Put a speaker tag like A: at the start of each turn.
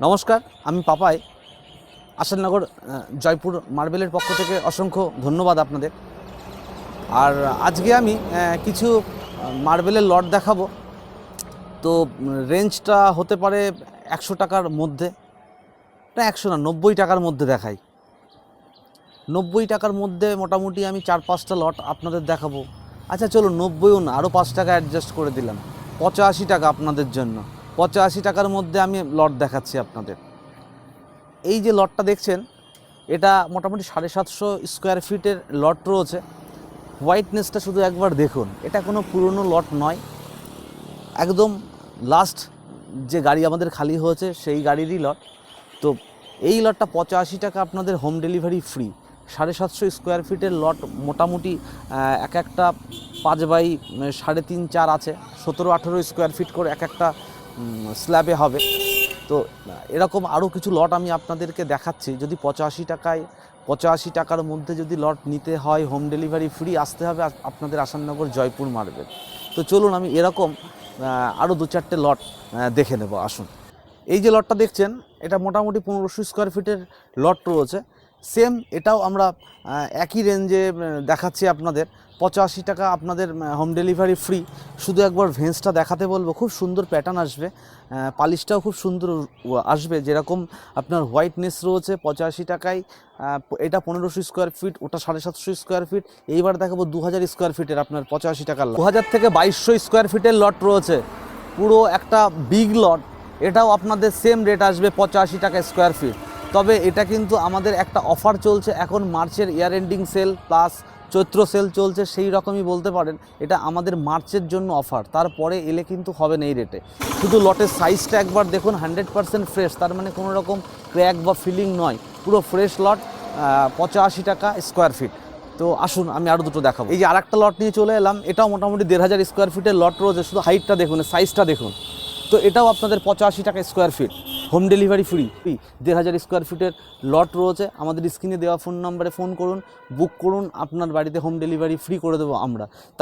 A: নমস্কার, আমি পাপাই। আসাননগর জয়পুর মার্বেলের পক্ষ থেকে অসংখ্য ধন্যবাদ আপনাদের। আর আজকে আমি কিছু মার্বেলের লট দেখাবো। তো রেঞ্জটা হতে পারে 100 টাকার মধ্যে, না 100 না, 90 টাকার মধ্যে দেখাই। 90 টাকার মধ্যে মোটামুটি আমি 4-5টা লট আপনাদের দেখাবো। আচ্ছা চলো, 90ও না, আরও 5 টাকা অ্যাডজাস্ট করে দিলাম, 85 টাকা আপনাদের জন্য। 85 টাকার মধ্যে আমি লট দেখাচ্ছি আপনাদের। এই যে লটটা দেখছেন, এটা মোটামুটি 750 স্কোয়ার ফিটের লট রয়েছে। হোয়াইটনেসটা শুধু একবার দেখুন, এটা কোনো পুরনো লট নয়, একদম লাস্ট যে গাড়ি আমাদের খালি হয়েছে সেই গাড়িরই লট। তো এই লটটা 85 টাকা, আপনাদের হোম ডেলিভারি ফ্রি। 750 স্কোয়ার ফিটের লট, মোটামুটি এক একটা 5x3.5-4 আছে, 17-18 স্কোয়ার ফিট করে এক একটা স্ল্যাবে হবে। তো এরকম আরও কিছু লট আমি আপনাদেরকে দেখাচ্ছি। যদি 85 টাকার মধ্যে যদি লট নিতে হয়, হোম ডেলিভারি ফ্রি, আসতে হবে আপনাদের আসাননগর জয়পুর মার্বেল। তো চলুন আমি এরকম আরও 2-4টে লট দেখে নেব, আসুন। এই যে লটটা দেখছেন, এটা মোটামুটি 1500 স্কোয়ার ফিটের লট রয়েছে। সেম এটাও আমরা একই রেঞ্জে দেখাচ্ছি আপনাদের। 85 টাকা, আপনাদের হোম ডেলিভারি ফ্রি। শুধু একবার ভেন্সটা দেখাতে বলবো, খুব সুন্দর প্যাটার্ন আসবে, পালিশটাও খুব সুন্দর আসবে। যেরকম আপনার হোয়াইটনেস রয়েছে 85 টাকায়, এটা 1500 স্কোয়ার ফিট, ওটা 750 স্কোয়ার ফিট। এইবার দেখাবো 2000 স্কোয়ার ফিটের আপনার 85 টাকার লট। 2000 থেকে 2200 স্কোয়ার ফিটের লট রয়েছে, পুরো একটা বিগ লট। এটাও আপনাদের সেম রেট আসবে 85 টাকা স্কোয়ার ফিট। তবে এটা কিন্তু আমাদের একটা অফার চলছে এখন, মার্চের ইয়ার এন্ডিং সেল প্লাস চৈত্র সেল চলছে, সেই রকমই বলতে পারেন। এটা আমাদের মার্চের জন্য অফার, তারপরে এলে কিন্তু হবে না এই রেটে। শুধু লটের সাইজটা একবার দেখুন, 100% ফ্রেশ, তার মানে কোনো রকম ক্র্যাক বা ফিলিং নয়, পুরো ফ্রেশ লট। 85 টাকা স্কোয়ার ফিট। তো আসুন আমি আরও দুটো দেখাবো। এই যে আরেকটা লট নিয়ে চলে এলাম, এটাও মোটামুটি 1500 স্কোয়ার ফিটের লট রয়েছে। শুধু হাইটটা দেখুন, সাইজটা দেখুন। তো এটাও আপনাদের 85 টাকা square feet, home delivery free. 1500 square ফিটের লট রয়েছে। আমাদের স্ক্রিনে দেওয়া ফোন নম্বরে ফোন করুন, বুক করুন, আপনার বাড়িতে হোম ডেলিভারি ফ্রি করে দেবো আমরা।